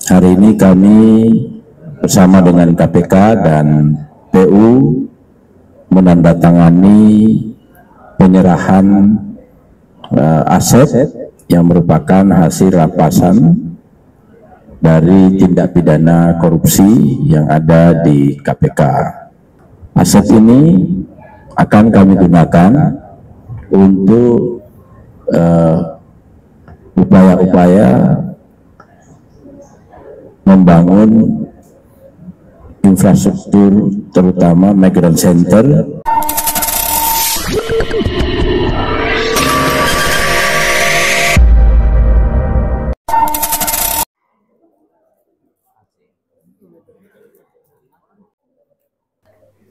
Hari ini kami bersama dengan KPK dan PU menandatangani penyerahan aset yang merupakan hasil rampasan dari tindak pidana korupsi yang ada di KPK. Aset ini akan kami gunakan untuk upaya-upaya membangun infrastruktur terutama migrant center.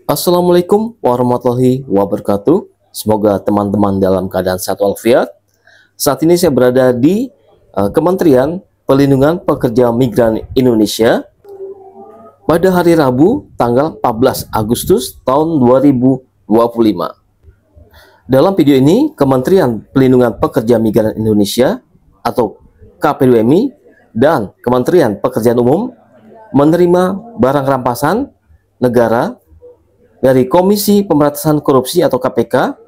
Assalamualaikum warahmatullahi wabarakatuh. Semoga teman-teman dalam keadaan sehat walafiat. Saat ini saya berada di Kementerian Pelindungan Pekerja Migran Indonesia pada hari Rabu tanggal 14 Agustus tahun 2025. Dalam video ini, Kementerian Pelindungan Pekerja Migran Indonesia atau KPWMI dan Kementerian Pekerjaan Umum menerima barang rampasan negara dari Komisi Pemberantasan Korupsi atau KPK.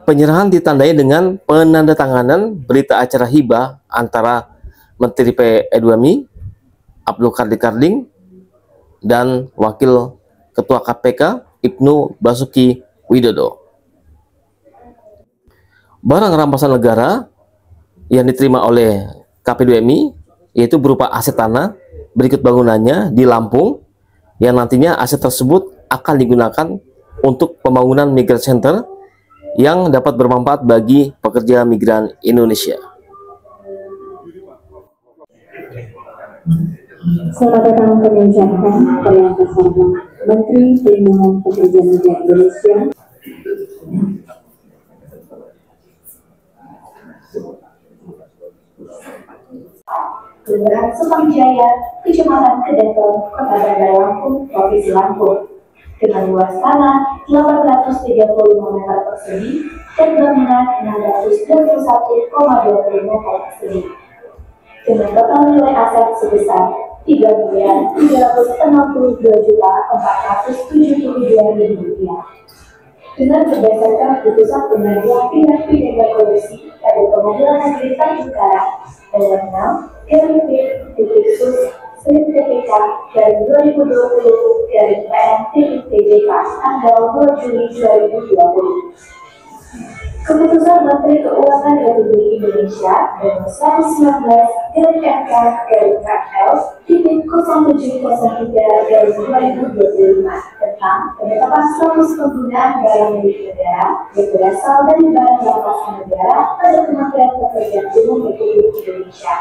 Penyerahan ditandai dengan penandatanganan berita acara hibah antara Menteri PE2MI Abdul Qadir Karding dan Wakil Ketua KPK Ibnu Basuki Widodo. Barang rampasan negara yang diterima oleh KP2MI yaitu berupa aset tanah berikut bangunannya di Lampung, yang nantinya aset tersebut akan digunakan untuk pembangunan migrant center yang dapat bermanfaat bagi pekerja migran Indonesia. Selamat datang kami ucapkan kepada yang terhormat Menteri Pelindungan Pekerja Migran Indonesia. Kelurahan Sukamjaya, Kecamatan Kedaton, Kota Bandar Lampung, Provinsi Lampung, dengan luas tanah 835 meter persegi dan bangunan 621,20 meter persegi, dengan total nilai aset sebesar Rp3.362.472.000 dengan berdasarkan putusan pengadilan tindak pidana korupsi pada Pengadilan Negeri Tanjung Karang nomor 6/PPK dari 2020 dari PN/TJK tanggal 2 Juli 2020. Keputusan Menteri Keuangan Republik Indonesia nomor 119 dari MK dari KL titik 0703 dari 2025 tentang penetapan status penggunaan barang milik negara yang berasal dari barang rampasan negara pada Kementerian Pekerjaan Umum Republik Indonesia.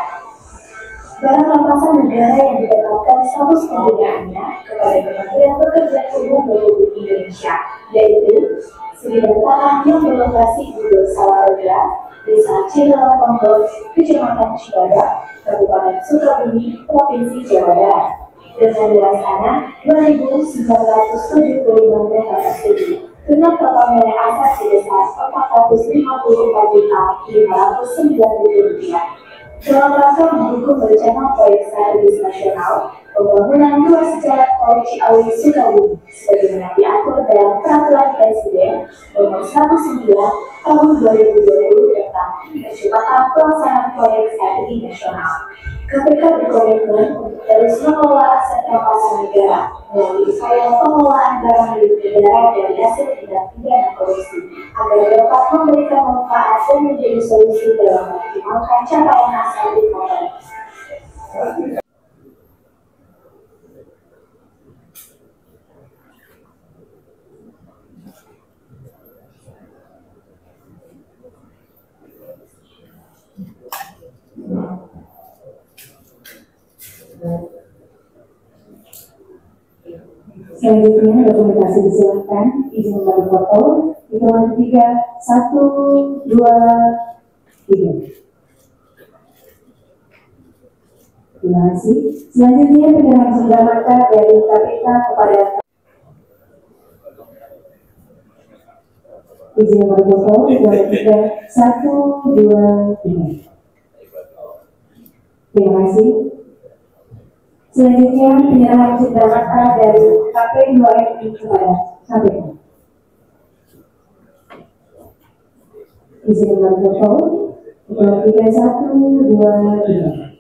Barang rampasan negara yang ditetapkan status penggunaannya kepada Kementerian Pekerjaan Umum Republik Indonesia, yaitu sebidang tanah yang berlokasi di Desa Warga, Desa Cilalang Pondok, Kecamatan Cibadak, Kabupaten Sukabumi, Provinsi Jawa Barat, dengan luas tanah 2.975 meter persegi, dengan total nilai aset sebesar Rp454.509.000 dalam rangka mendukung rencana proyek strategis nasional pembangunan ruas jalan tol Ciawi Sukabumi sebagaimana diatur dalam Peraturan Presiden Nomor 19 Tahun 2020 tentang percepatan pelaksanaan proyek strategi nasional. KPK berkomitmen untuk terus mengelola aset rampasan negara melalui upaya pengelolaan barang milik negara dari hasil tindak pidana korupsi agar dapat memberikan manfaat dan menjadi solusi dalam mengoptimalkan capaian hasil diplomasi. Selanjutnya dokumentasi disilakan, izin membuat foto, hitungan 3, 1, 2, 3. Terima kasih. Selanjutnya penyerahan sumber mata dari KPK kepada izin membuat foto, hitungan 3, 1, 2, 3. Terima kasih. Selanjutnya penyerahan citra fakta dari KP2MI kepada KPK. Izin berfoto. 3, 1, 2, 3.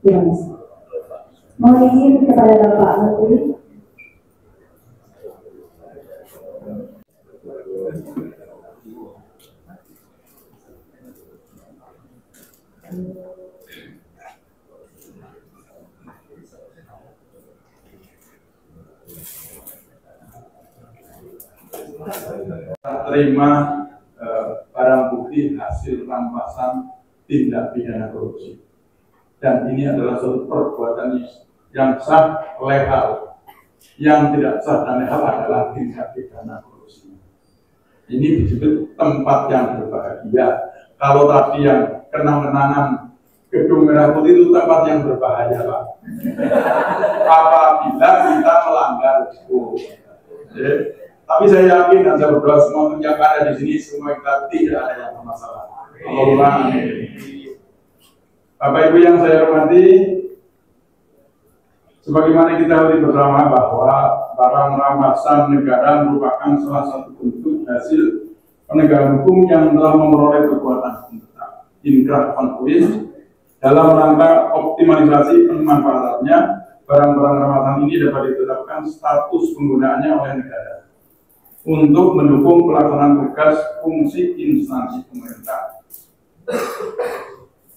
Terima kasih. Mohon izin kepada Bapak Menteri. Terima barang bukti hasil rampasan tindak pidana korupsi, dan ini adalah suatu perbuatan yang sah, legal. Yang tidak sah dan legal adalah tindak pidana korupsi. Ini disebut tempat yang berbahagia. Kalau tadi yang kenang-kenangan gedung merah putih itu tempat yang berbahaya, Pak. Apabila kita melanggar hukum. Tapi saya yakin dan saya berdoa semua yang ada di sini semua kita tidak ada yang bermasalah. Bapak Ibu yang saya hormati, sebagaimana kita ketahui bersama bahwa barang rampasan negara merupakan salah satu bentuk hasil penegakan hukum yang telah memperoleh kekuatan hukum tetap inkrah konkuis dalam rangka optimalisasi pemanfaatannya. Barang-barang rampasan ini dapat ditetapkan status penggunaannya oleh negara untuk mendukung pelaksanaan tugas fungsi instansi pemerintah.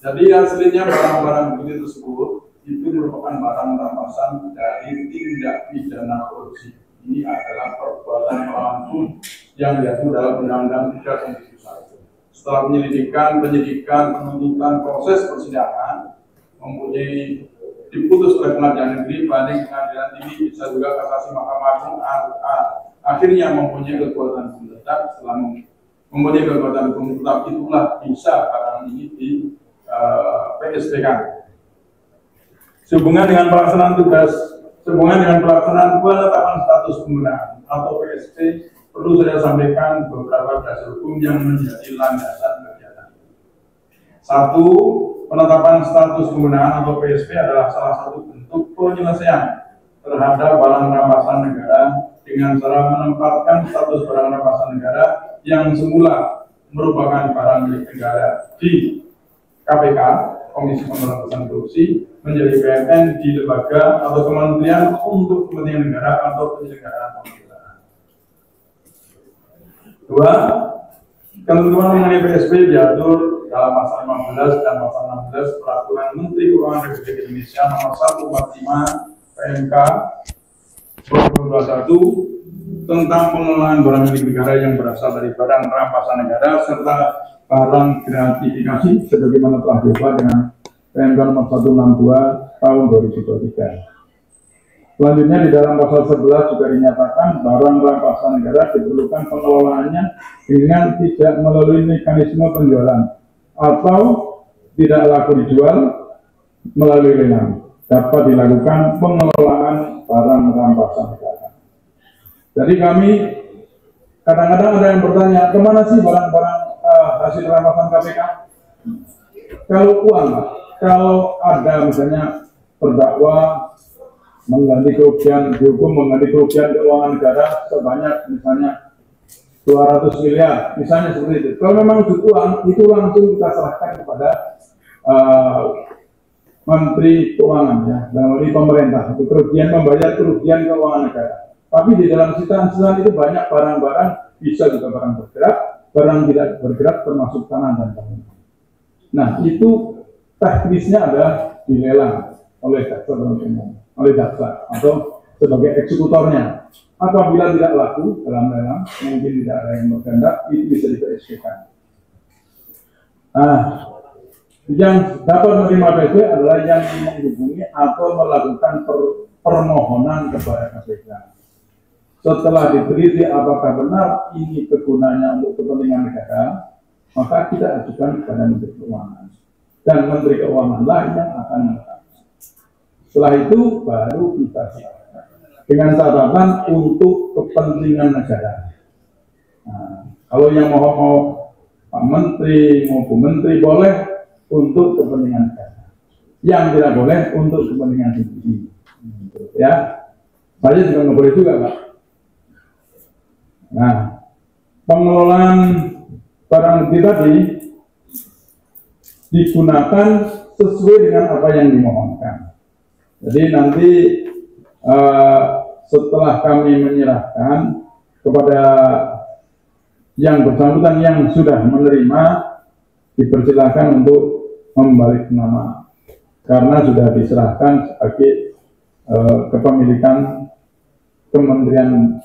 Jadi aslinya barang-barang bukti tersebut itu merupakan barang rampasan dari tindak pidana korupsi. Ini adalah perbuatan melawan hukum yang diatur dalam Undang-Undang 3/2001. Setelah penyelidikan, penuntutan, proses persidangan mempunyai diputus oleh pengadilan negeri, banding pengadilan tinggi, bisa juga kasasi Mahkamah Agung, akhirnya mempunyai kekuatan hukum tetap. Setelah mempunyai kekuatan hukum tetap, itulah bisa barang ini di PSP-kan. Sehubungan dengan pelaksanaan penetapan status penggunaan atau PSP, perlu saya sampaikan beberapa dasar hukum yang menjadi landasan kegiatan. 1. Penetapan status penggunaan atau PSP adalah salah satu bentuk penyelesaian terhadap barang rampasan negara dengan cara menempatkan status barang rampasan negara yang semula merupakan barang milik negara di KPK, Komisi Pemberantasan Korupsi, menjadi BNN di lembaga atau kementerian untuk kepentingan negara atau penyelenggaraan pemerintahan. 2. Ketentuan mengenai PSP diatur dalam pasal 15 dan pasal 16 Peraturan Menteri Keuangan Republik Indonesia Nomor 145 PMK 2021 tentang pengelolaan barang milik negara yang berasal dari barang rampasan negara serta barang gratifikasi sebagaimana telah diubah dengan PMK Nomor 162 Tahun 2023. Selanjutnya di dalam pasal 11 juga dinyatakan barang rampasan negara diperlukan pengelolaannya dengan tidak melalui mekanisme penjualan atau tidak laku dijual melalui lelang. Dapat dilakukan pengelolaan barang rampasan negara. Jadi kami kadang-kadang ada yang bertanya, kemana sih barang-barang hasil rampasan KPK? Kalau uang, kalau ada misalnya terdakwa mengganti kerugian dihukum mengganti kerugian keuangan negara sebanyak misalnya 200 miliar, misalnya seperti itu. Kalau memang uang itu langsung kita serahkan kepada Menteri Keuangan, ya, dari pemerintah untuk kerugian membayar kerugian keuangan negara. Tapi di dalam sitaan-sitaan itu banyak barang-barang, bisa juga barang bergerak, barang tidak bergerak termasuk tanah dan bangunan. Nah itu teknisnya adalah dilelang oleh jaksa penuntut umum, oleh jaksa atau sebagai eksekutornya. Apabila tidak laku dalam lelang, mungkin tidak ada yang berkehendak, itu bisa di-PSP-kan. Nah, yang dapat menerima PSP adalah yang menghubungi atau melakukan permohonan kepada KPK. Setelah diteliti apakah benar ini kegunaannya untuk kepentingan negara, maka kita ajukan kepada Menteri Keuangan. Dan Menteri Keuangan lah yang akan menetapkan. Setelah itu baru kita siapkan dengan catatan untuk kepentingan negara. Nah, kalau yang mau Pak Menteri maupun Menteri boleh untuk kepentingan negara. yang tidak boleh untuk kepentingan sendiri. Ya, saya juga nggak boleh juga, Pak. Nah, pengelolaan barang bukti tadi digunakan sesuai dengan apa yang dimohonkan. Jadi nanti setelah kami menyerahkan kepada yang bersangkutan yang sudah menerima, dipersilakan untuk membalik nama karena sudah diserahkan sebagai kepemilikan kementerian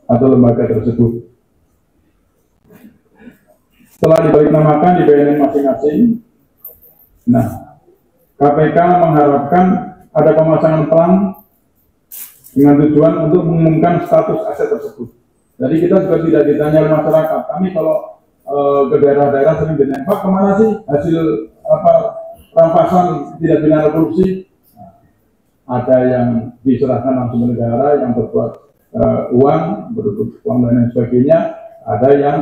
atau lembaga tersebut. Setelah dibalik namakan di BNN masing-masing, nah, KPK mengharapkan ada pemasangan pelang dengan tujuan untuk mengumumkan status aset tersebut. Jadi kita juga tidak ditanya oleh masyarakat. Kami kalau ke daerah-daerah sering ditanya, Pak, kemana sih hasil rampasan tidak pidana korupsi? Nah, ada yang diserahkan langsung ke negara, yang berbuat uang, berbentuk uang dan lain sebagainya. Ada yang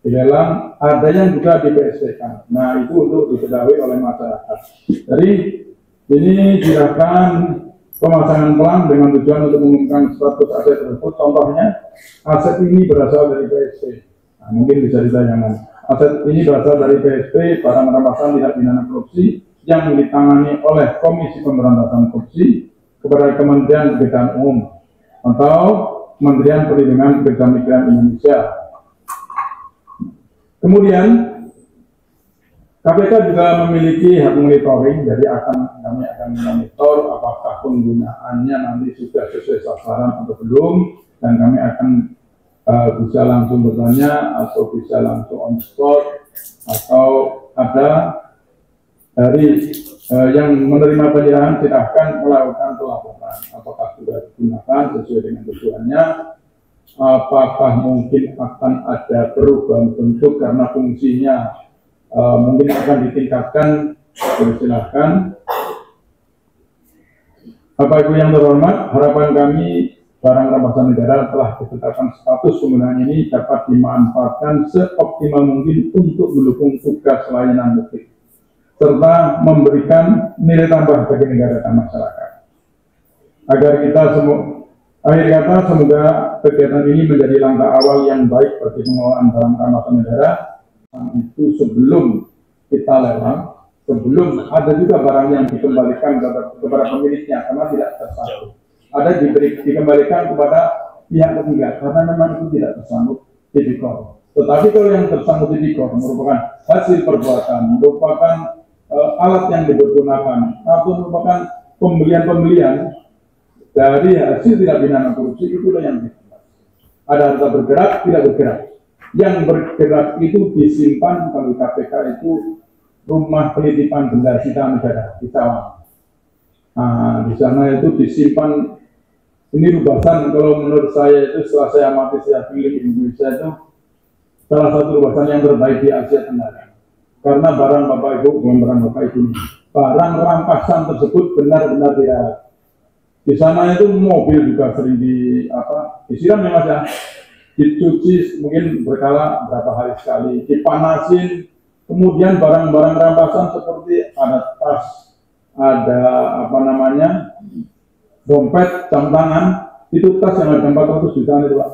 dilelang, ada yang juga di PSP-kan. Nah, itu untuk diketahui oleh masyarakat. Jadi ini silakan pemasangan pelang dengan tujuan untuk mengumumkan status aset tersebut. Contohnya, aset ini berasal dari PSP. Nah, mungkin bisa ditanyakan. Aset ini berasal dari PSP, barang rampasan tidak pidana korupsi yang ditangani oleh Komisi Pemberantasan Korupsi kepada Kementerian Pekerjaan Umum atau Kementerian Perlindungan Pekerja Migran Indonesia. Kemudian KPK juga memiliki hak monitoring, jadi kami akan memonitor apakah penggunaannya nanti sudah sesuai sasaran atau belum, dan kami akan bisa langsung bertanya atau bisa langsung on spot, atau ada dari yang menerima penyerahan silahkan melakukan pelaporan apakah sudah digunakan sesuai dengan tujuannya, apakah mungkin akan ada perubahan bentuk karena fungsinya mungkin akan ditingkatkan. Silahkan. Bapak Ibu yang terhormat, harapan kami barang rampasan negara telah ditetapkan status penggunaan ini dapat dimanfaatkan seoptimal mungkin untuk mendukung tugas layanan publik serta memberikan nilai tambah bagi negara dan masyarakat. Agar kita semua, akhir kata, semoga kegiatan ini menjadi langkah awal yang baik bagi pengelolaan barang rampasan negara. Itu sebelum kita lelang, sebelum ada juga barang yang dikembalikan kepada pemiliknya karena tidak tersangkut. Ada dikembalikan kepada pihak ketiga karena memang itu tidak tersangkut tipikor. Tetapi kalau yang tersangkut tipikor merupakan hasil perbuatan, merupakan alat yang dipergunakan atau merupakan pembelian dari hasil tidak pidana korupsi, itulah yang dikembalikan. Ada harta bergerak, tidak bergerak. Yang bergerak itu disimpan kalau KPK itu rumah penitipan benda sita negara di Cawang. Nah, di sana itu disimpan. Ini rubasan kalau menurut saya itu setelah saya amati sejarah di Indonesia itu salah satu rubasan yang terbaik di Asia Tenggara. Karena barang Bapak Ibu, bukan barang Bapak Ibu, barang rampasan tersebut benar-benar dirawat. Di sana itu mobil juga sering disiram ya Mas ya, dicuci mungkin berkala berapa hari sekali, dipanasin. Kemudian barang-barang rampasan seperti ada tas, ada dompet, jam tangan, itu tas yang ada 400 jutaan itu Pak.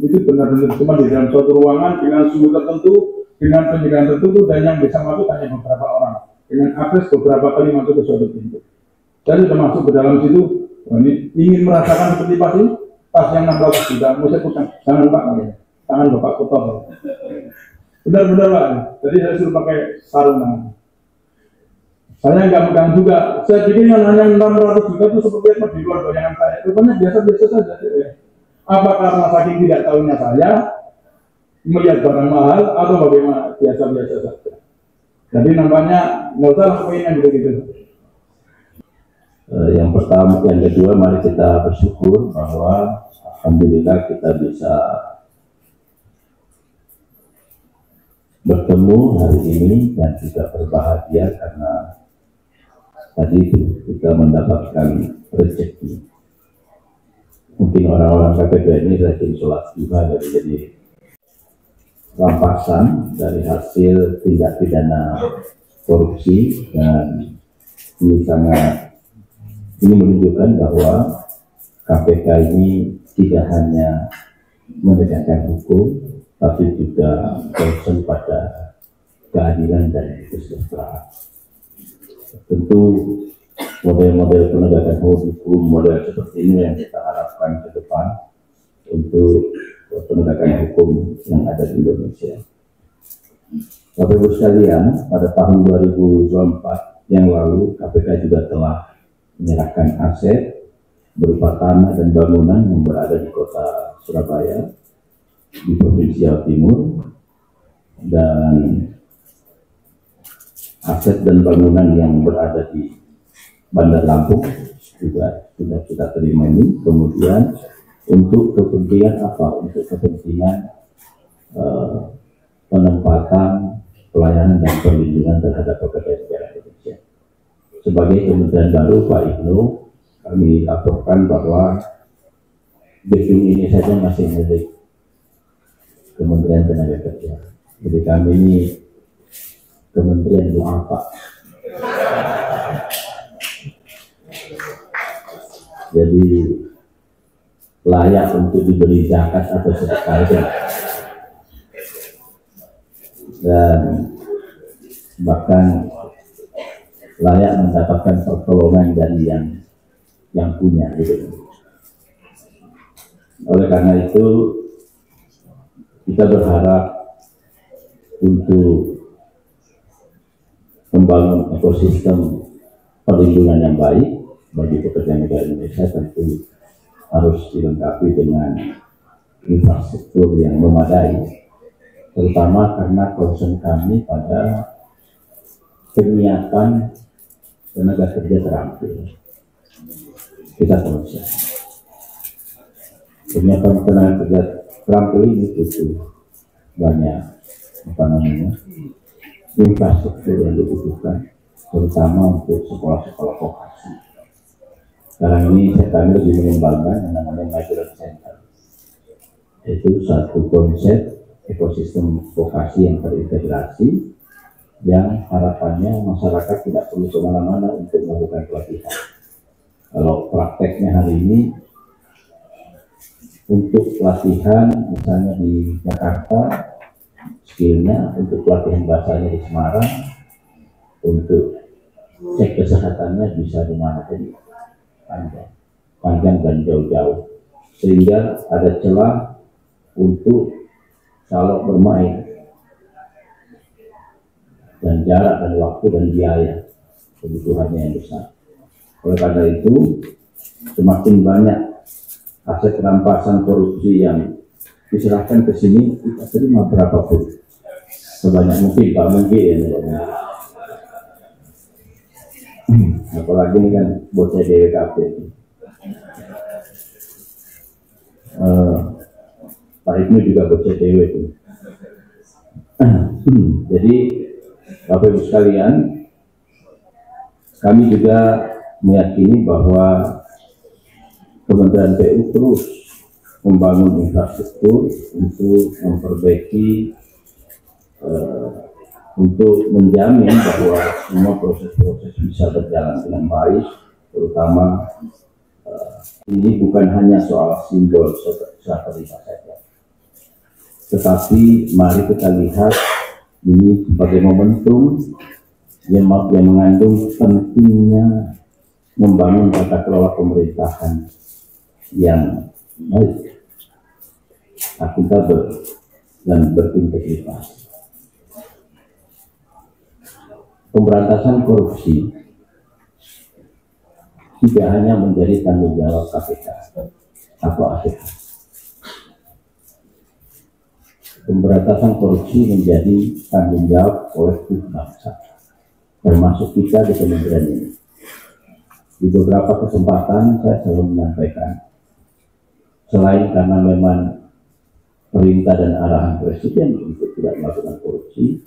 Itu benar-benar cuma di dalam suatu ruangan dengan suhu tertentu, dengan penjagaan tertentu, dan yang bisa masuk hanya beberapa orang dengan akses beberapa kali masuk ke suatu pintu. Jadi termasuk ke dalam situ, ini ingin merasakan seperti pasti tas yang 600 juta, saya pegang, jangan Pak, tangan Bapak kotor. Benar-benar Pak, jadi saya suruh pakai sarung tangan. Saya nggak pegang juga. Saya pikir yang hanya 600 juta itu seperti apa di luar bayangan saya. Rupanya biasa-biasa saja. Apa karena saking tidak tahunya saya melihat barang mahal atau bagaimana? Biasa-biasa saja. Jadi nampaknya nggak usah lakuin yang gitu-gitu. Yang pertama, yang kedua, mari kita bersyukur bahwa alhamdulillah kita bisa bertemu hari ini dan juga berbahagia karena tadi kita mendapatkan rezeki. Mungkin orang-orang KPK ini rajin sholat juga jadi rampasan dari hasil tindak pidana korupsi, dan ini menunjukkan bahwa KPK ini tidak hanya menegakkan hukum, tapi juga concern pada keadilan dan kesejahteraan. Tentu model-model penegakan hukum model seperti ini yang kita harapkan ke depan untuk penegakan hukum yang ada di Indonesia. Bapak Ibu sekalian, pada tahun 2024 yang lalu KPK juga telah menyerahkan aset berupa tanah dan bangunan yang berada di kota Surabaya, di Provinsi Jawa Timur, dan aset dan bangunan yang berada di Bandar Lampung juga sudah kita terima ini. Kemudian untuk kepentingan apa? Untuk kepentingan penempatan, pelayanan dan perlindungan terhadap pekerja negara Indonesia. Sebagai Kementerian baru, Pak Ibnu, kami laporkan bahwa gedung ini saja masih milik Kementerian Tenaga Kerja. Jadi kami ini Kementerian Duafa. Jadi layak untuk diberi zakat atau sedekah, dan bahkan layak mendapatkan pertolongan dari yang punya gitu. Oleh karena itu kita berharap untuk membangun ekosistem perlindungan yang baik bagi pekerja negara Indonesia, tentu harus dilengkapi dengan infrastruktur yang memadai, terutama karena concern kami pada penyiapan tenaga kerja terampil. Kita concern penyiapan tenaga kerja terampil ini butuh banyak infrastruktur yang dibutuhkan, terutama untuk sekolah-sekolah vokasi. Sekarang ini kami lebih mengembangkan yang namanya Migration Center. Itu satu konsep ekosistem vokasi yang terintegrasi, yang harapannya masyarakat tidak perlu kemana-mana untuk melakukan pelatihan. Kalau prakteknya hari ini untuk pelatihan misalnya di Jakarta, skillnya untuk pelatihan bahasanya di Semarang, untuk cek kesehatannya bisa di mana saja, panjang dan jauh-jauh, sehingga ada celah untuk kalau bermain, dan jarak dan waktu dan biaya kebutuhannya yang besar. Oleh karena itu semakin banyak aset rampasan korupsi yang diserahkan ke sini, kita terima berapapun, sebanyak mungkin, Pak mungkin ya. Apalagi ini kan bocah DWKP. Pak Ibnu juga bocah DW itu. Jadi Bapak Ibu sekalian, kami juga meyakini bahwa Kementerian PU terus membangun infrastruktur untuk memperbaiki, untuk menjamin bahwa semua proses-proses bisa berjalan dengan baik, terutama ini bukan hanya soal simbol seperti saja, tetapi mari kita lihat ini sebagai momentum yang mengandung pentingnya membangun tata kelola pemerintahan yang baik, akuntabel dan berintegritas. Pemberantasan korupsi tidak hanya menjadi tanggung jawab KPK atau APK. Pemberantasan korupsi menjadi tanggung jawab kolektif bangsa, termasuk kita di kementerian ini. Di beberapa kesempatan saya selalu menyampaikan, selain karena memang perintah dan arahan presiden untuk tidak melakukan korupsi,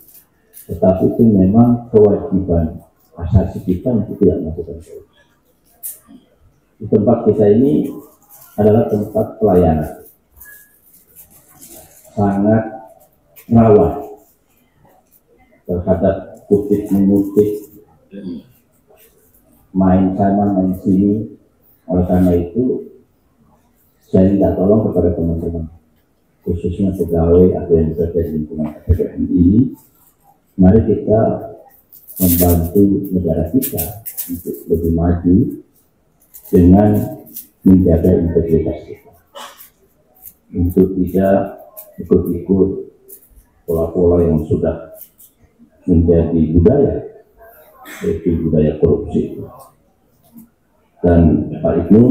tetapi itu memang kewajiban asasi kita untuk tidak melakukan korupsi. Di tempat kita ini adalah tempat pelayanan, sangat rawan terhadap kutip mengutip main sana main sini. Oleh karena itu saya minta tolong kepada teman-teman, khususnya pegawai atau yang bekerja di lingkungan KPPN ini, mari kita membantu negara kita untuk lebih maju dengan menjaga integritas kita, untuk tidak ikut-ikut pola-pola yang sudah menjadi budaya, yaitu budaya korupsi. Dan Pak Ibnu,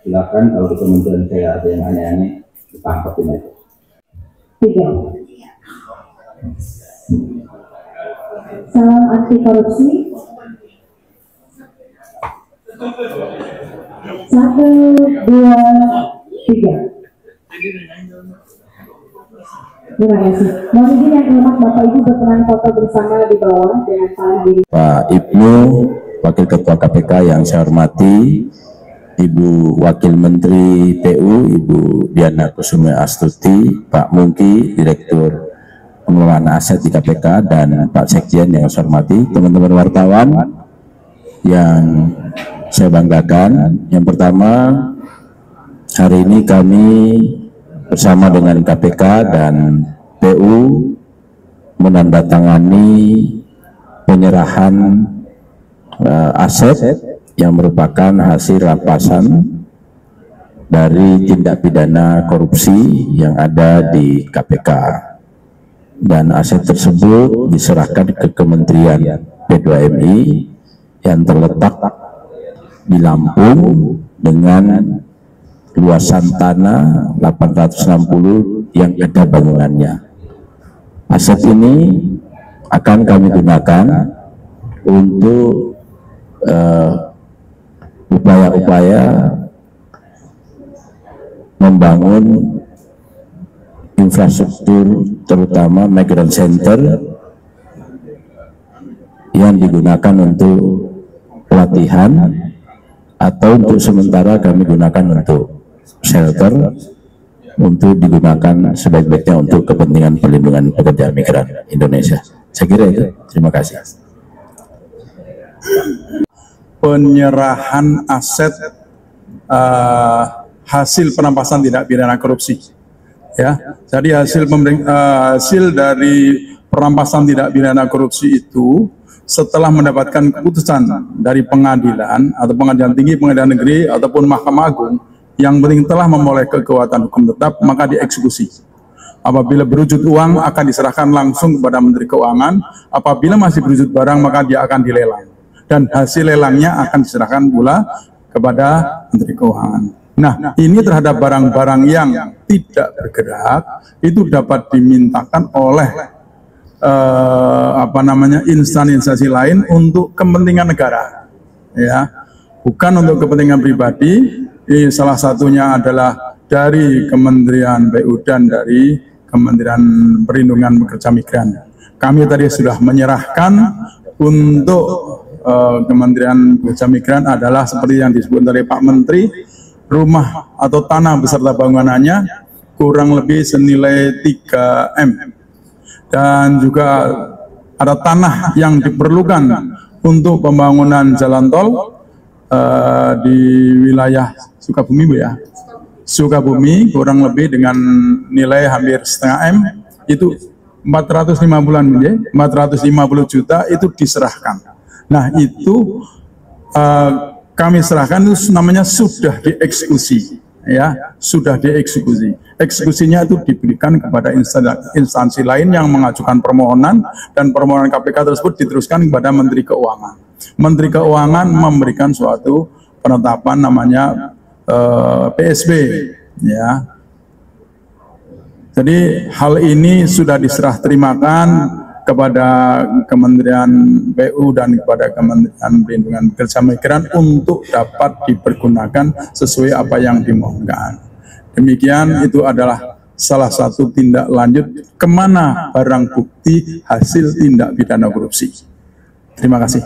silakan kalau di kementerian saya ada yang aneh-aneh, ditangkapin aja. 3. Salam anti korupsi. 1, 2, 3. Terima kasih. Mohon izin yang hormat Bapak Ibu berkenan foto bersama di bawah dengan salam diri. Pak Ibnu, Wakil Ketua KPK yang saya hormati, Ibu Wakil Menteri PU, Ibu Diana Kusuma Astuti, Pak Mungki, Direktur Pengelolaan Aset di KPK, dan Pak Sekjen yang saya hormati, teman-teman wartawan yang saya banggakan. Yang pertama, hari ini kami bersama dengan KPK dan PU menandatangani penyerahan aset yang merupakan hasil rampasan dari tindak pidana korupsi yang ada di KPK, dan aset tersebut diserahkan ke Kementerian P2MI yang terletak di Lampung dengan luasan tanah 860 yang ada bangunannya. Aset ini akan kami gunakan untuk upaya-upaya membangun infrastruktur, terutama migrant center yang digunakan untuk pelatihan, atau untuk sementara kami gunakan untuk shelter, untuk digunakan sebaik-baiknya untuk kepentingan perlindungan pekerja migran Indonesia. Saya kira itu. Terima kasih. Penyerahan aset hasil perampasan tindak pidana korupsi, ya. Jadi hasil dari perampasan tindak pidana korupsi itu setelah mendapatkan keputusan dari pengadilan atau pengadilan tinggi, pengadilan negeri ataupun Mahkamah Agung, yang penting telah memperoleh kekuatan hukum tetap, maka dieksekusi. Apabila berwujud uang akan diserahkan langsung kepada Menteri Keuangan. Apabila masih berwujud barang maka dia akan dilelang, dan hasil lelangnya akan diserahkan pula kepada Menteri Keuangan. Nah, ini terhadap barang-barang yang tidak bergerak itu dapat dimintakan oleh instansi lain untuk kepentingan negara, ya, bukan untuk kepentingan pribadi. Salah satunya adalah dari Kementerian PU dan dari Kementerian Perlindungan Pekerja Migran. Kami tadi sudah menyerahkan untuk Kementerian Pekerja Migran adalah seperti yang disebut oleh Pak Menteri, rumah atau tanah beserta bangunannya kurang lebih senilai 3 M, dan juga ada tanah yang diperlukan untuk pembangunan jalan tol di wilayah Sukabumi, Bu, ya. Sukabumi kurang lebih dengan nilai hampir setengah M, itu 450 juta itu diserahkan. Nah, itu kami serahkan, itu namanya sudah dieksekusi, ya, sudah dieksekusi. Eksekusinya itu diberikan kepada instansi lain yang mengajukan permohonan, dan permohonan KPK tersebut diteruskan kepada Menteri Keuangan. Menteri Keuangan memberikan suatu penetapan namanya PSB, ya. Jadi hal ini sudah diserah terimakan kepada Kementerian PU dan kepada Kementerian Perlindungan Pekerja Migran untuk dapat dipergunakan sesuai apa yang dimohonkan. Demikian, itu adalah salah satu tindak lanjut kemana barang bukti hasil tindak pidana korupsi. Terima kasih.